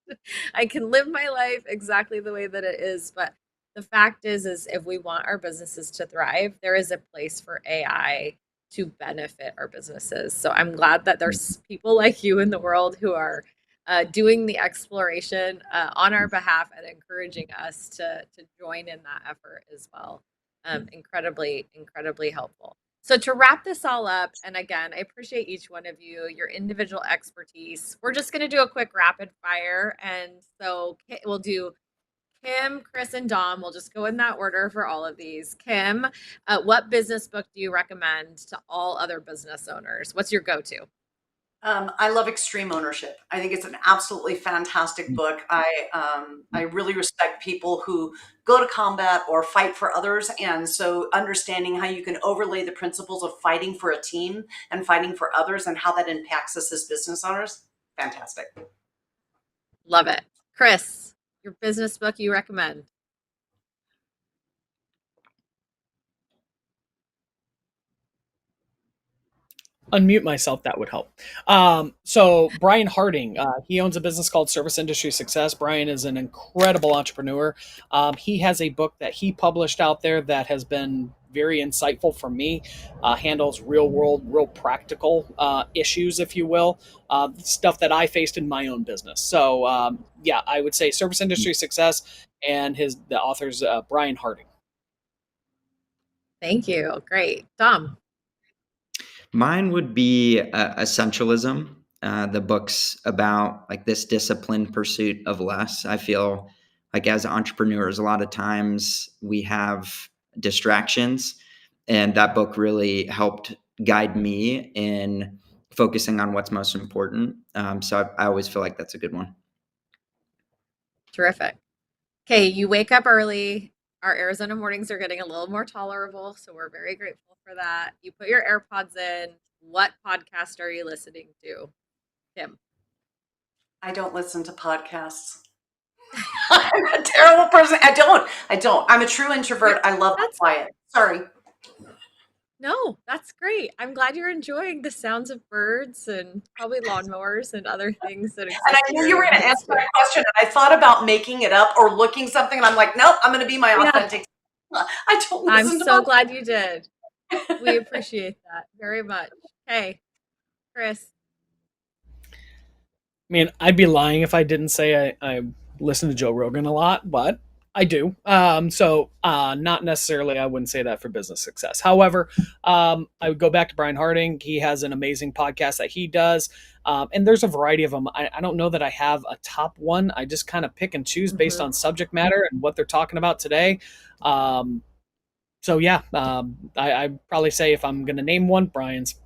I can live my life exactly the way that it is. But the fact is if we want our businesses to thrive, there is a place for AI to benefit our businesses. So I'm glad that there's people like you in the world who are doing the exploration on our behalf and encouraging us to join in that effort as well. Incredibly, incredibly helpful. So to wrap this all up, and again, I appreciate each one of you, your individual expertise. We're just going to do a quick rapid fire. And so we'll do Kim, Chris, and Dom. We'll just go in that order for all of these. Kim, what business book do you recommend to all other business owners? What's your go-to? I love Extreme Ownership. I think it's an absolutely fantastic book. I really respect people who go to combat or fight for others, and so understanding how you can overlay the principles of fighting for a team and fighting for others, and how that impacts us as business owners. Fantastic. Love it. Chris, your business book you recommend? Unmute myself, that would help. So Brian Harding, he owns a business called Service Industry Success. Brian is an incredible entrepreneur. He has a book that he published out there that has been very insightful for me, handles real world, real practical issues, if you will, stuff that I faced in my own business. So I would say Service Industry Success, and the author's Brian Harding. Thank you. Great. Dom. Mine would be Essentialism. The book's about like this disciplined pursuit of less. I feel like as entrepreneurs, a lot of times we have distractions, and that book really helped guide me in focusing on what's most important. So I always feel like that's a good one. Terrific. Okay, you wake up early. Our Arizona mornings are getting a little more tolerable, so we're very grateful for that. You put your AirPods in. What podcast are you listening to, Kim? I don't listen to podcasts. I'm a terrible person. I don't. I'm a true introvert. I love the quiet. Sorry. No, that's great. I'm glad you're enjoying the sounds of birds and probably lawnmowers and other things that And exist I in knew your you were going to neighborhoods answer too. that question, and I thought about making it up or looking something, and I'm like, nope, I'm going to be my Yeah, authentic. I don't I'm listen to so my. glad you did. We appreciate that very much. Okay, Chris. I mean, I'd be lying if I didn't say I listen to Joe Rogan a lot, but I do. Not necessarily, I wouldn't say that for business success. However, I would go back to Brian Harding. He has an amazing podcast that he does. And there's a variety of them. I don't know that I have a top one. I just kind of pick and choose based Mhm. on subject matter and what they're talking about today. Um, I'd probably say if I'm going to name one, Brian's.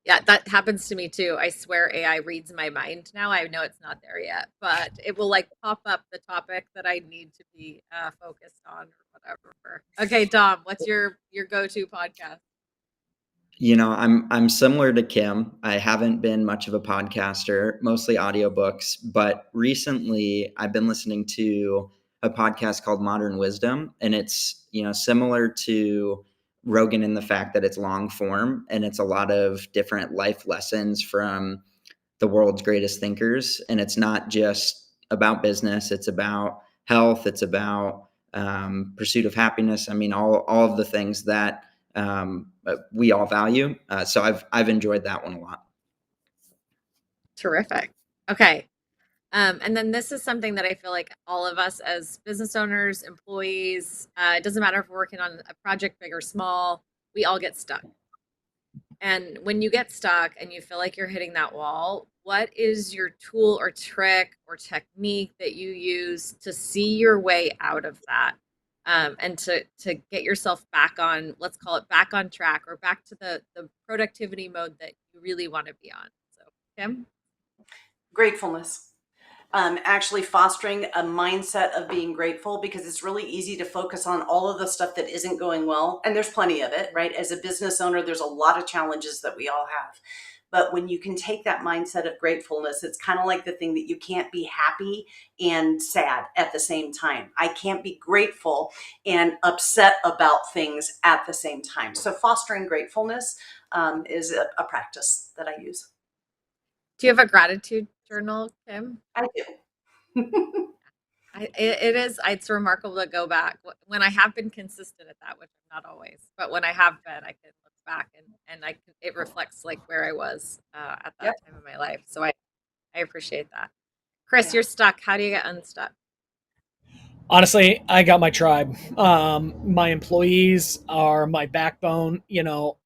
Yeah, that happens to me too. I swear AI reads my mind now. I know it's not there yet, but it will like pop up the topic that I need to be focused on or whatever. Okay, Dom, what's your go-to podcast? I'm similar to Kim. I haven't been much of a podcaster, mostly audiobooks, but recently I've been listening to a podcast called Modern Wisdom, and it's, similar to Rogan in the fact that it's long form and it's a lot of different life lessons from the world's greatest thinkers. And it's not just about business, it's about health, it's about pursuit of happiness. I mean, all of the things that we all value. So I've enjoyed that one a lot. Terrific. Okay. And then this is something that I feel like all of us as business owners, employees, it doesn't matter if we're working on a project, big or small, we all get stuck. And when you get stuck and you feel like you're hitting that wall, what is your tool or trick or technique that you use to see your way out of that? And to get yourself back on, let's call it back on track or back to the productivity mode that you really want to be on. So, Kim? Gratefulness. Actually fostering a mindset of being grateful, because it's really easy to focus on all of the stuff that isn't going well. And there's plenty of it, right? As a business owner, there's a lot of challenges that we all have. But when you can take that mindset of gratefulness, it's kind of like the thing that you can't be happy and sad at the same time. I can't be grateful and upset about things at the same time. So fostering gratefulness is a practice that I use. Do you have a gratitude journal, Kim? I do. It is, it's remarkable to go back when I have been consistent at that, which I'm not always, but when I have been, I can look back and it reflects like where I was at that Yep. time of my life. So I appreciate that. Chris, Yeah. you're stuck. How do you get unstuck? Honestly, I got my tribe. My employees are my backbone,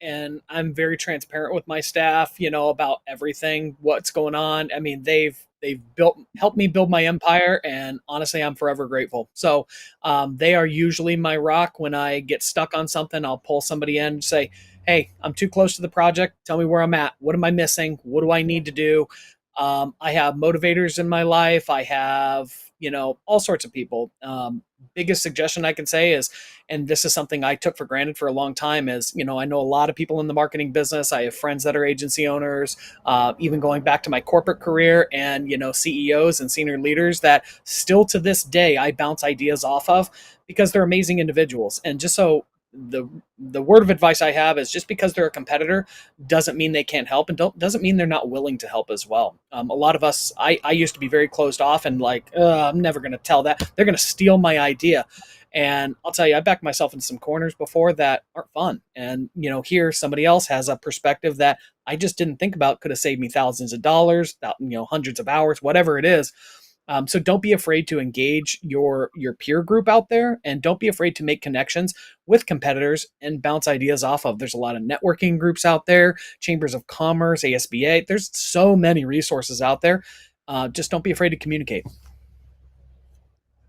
and I'm very transparent with my staff, about everything, what's going on. I mean, they've helped me build my empire, and honestly, I'm forever grateful. So, they are usually my rock. When I get stuck on something, I'll pull somebody in and say, "Hey, I'm too close to the project. Tell me where I'm at. What am I missing? What do I need to do?" I have motivators in my life. I have, all sorts of people. Biggest suggestion I can say is, and this is something I took for granted for a long time, is, I know a lot of people in the marketing business. I have friends that are agency owners, even going back to my corporate career, and, CEOs and senior leaders that still to this day I bounce ideas off of because they're amazing individuals. And just so the word of advice I have is, just because they're a competitor doesn't mean they can't help, and doesn't mean they're not willing to help as well. A lot of us, I used to be very closed off and like, I'm never going to tell that. They're going to steal my idea. And I'll tell you, I backed myself in some corners before that aren't fun. And, here somebody else has a perspective that I just didn't think about, could have saved me thousands of dollars, hundreds of hours, whatever it is. So don't be afraid to engage your peer group out there, and don't be afraid to make connections with competitors and bounce ideas off of. There's a lot of networking groups out there, chambers of commerce, ASBA. There's so many resources out there. Just don't be afraid to communicate.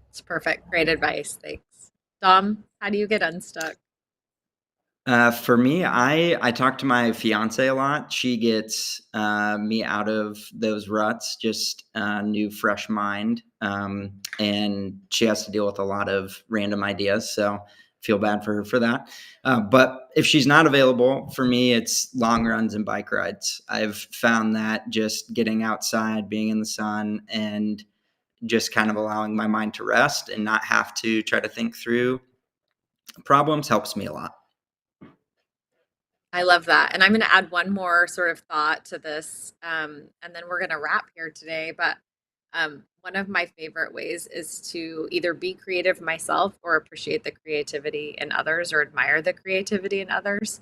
It's perfect. Great advice. Thanks. Dom, how do you get unstuck? For me, I talk to my fiance a lot. She gets me out of those ruts, just a new, fresh mind, and she has to deal with a lot of random ideas. So feel bad for her for that. But if she's not available, for me, it's long runs and bike rides. I've found that just getting outside, being in the sun, and just kind of allowing my mind to rest and not have to try to think through problems helps me a lot. I love that. And I'm going to add one more sort of thought to this, and then we're going to wrap here today. But one of my favorite ways is to either be creative myself or appreciate the creativity in others or admire the creativity in others.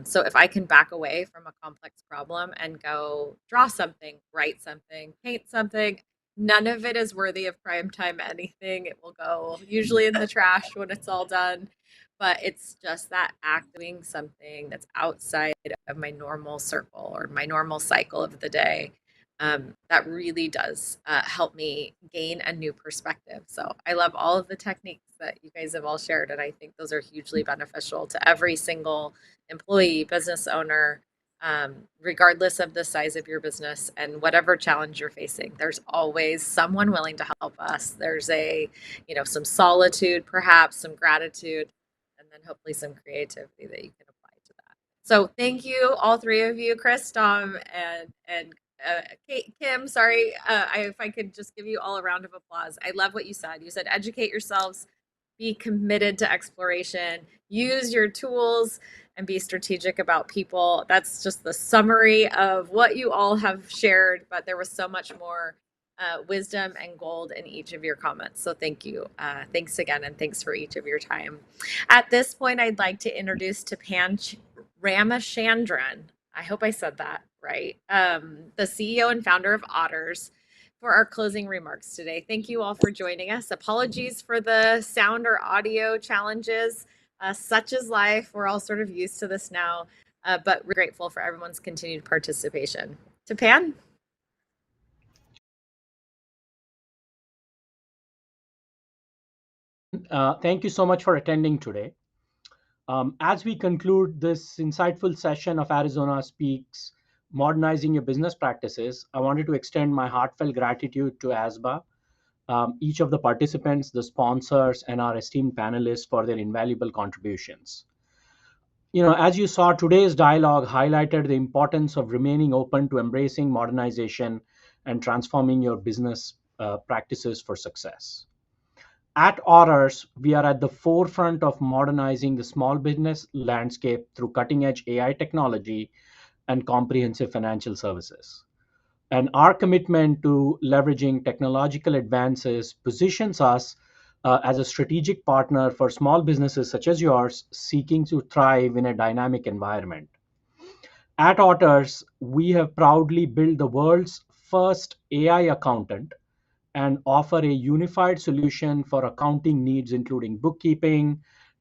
So if I can back away from a complex problem and go draw something, write something, paint something, none of it is worthy of prime time anything. It will go usually in the trash when it's all done, but it's just that act of doing something that's outside of my normal circle or my normal cycle of the day. That really does help me gain a new perspective. So I love all of the techniques that you guys have all shared, and I think those are hugely beneficial to every single employee, business owner, regardless of the size of your business and whatever challenge you're facing. There's always someone willing to help us. There's some solitude, perhaps some gratitude, and then hopefully some creativity that you can apply to that. So thank you, all three of you, Chris, Tom, and Kim. Sorry, if I could just give you all a round of applause. I love what you said. You said educate yourselves, be committed to exploration, use your tools, and be strategic about people. That's just the summary of what you all have shared, but there was so much more wisdom and gold in each of your comments. So thank you. Thanks again, and thanks for each of your time. At this point, I'd like to introduce Tapan Ramachandran. I hope I said that right. The CEO and founder of Otters, for our closing remarks today. Thank you all for joining us. Apologies for the sound or audio challenges. Such is life. We're all sort of used to this now, but we're grateful for everyone's continued participation. Tapan? Thank you so much for attending today. As we conclude this insightful session of Arizona Speaks, Modernizing Your Business Practices, I wanted to extend my heartfelt gratitude to ASBA, each of the participants, the sponsors, and our esteemed panelists for their invaluable contributions. As you saw, today's dialogue highlighted the importance of remaining open to embracing modernization and transforming your business practices for success. At Otters, we are at the forefront of modernizing the small business landscape through cutting edge AI technology and comprehensive financial services. And our commitment to leveraging technological advances positions us as a strategic partner for small businesses such as yours seeking to thrive in a dynamic environment. At Otters, we have proudly built the world's first AI accountant and offer a unified solution for accounting needs, including bookkeeping,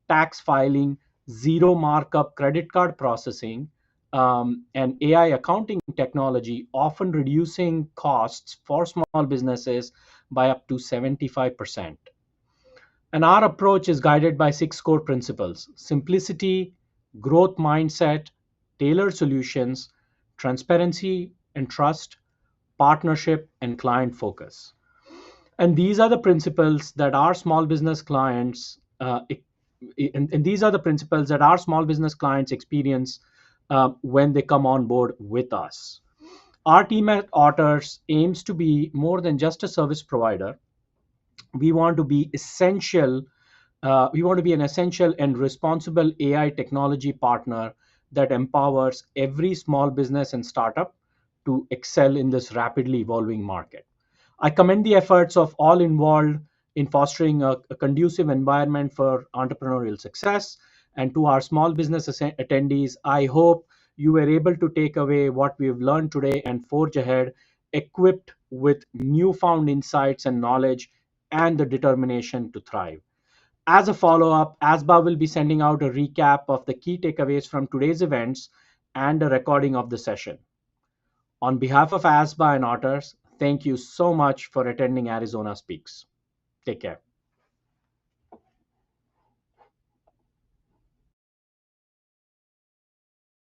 tax filing, zero markup credit card processing, and AI accounting technology, often reducing costs for small businesses by up to 75%. And our approach is guided by six core principles: simplicity, growth mindset, tailored solutions, transparency and trust, partnership, and client focus. And these are the principles that our small business clients and these are the principles that our small business clients experience when they come on board with us. Our team at Otters aims to be more than just a service provider. We want to be essential. We want to be an essential and responsible AI technology partner that empowers every small business and startup to excel in this rapidly evolving market. I commend the efforts of all involved in fostering a conducive environment for entrepreneurial success. And to our small business attendees, I hope you were able to take away what we've learned today and forge ahead equipped with newfound insights and knowledge and the determination to thrive. As a follow up, ASBA will be sending out a recap of the key takeaways from today's events and a recording of the session. On behalf of ASBA and Otters, thank you so much for attending Arizona Speaks. Take care.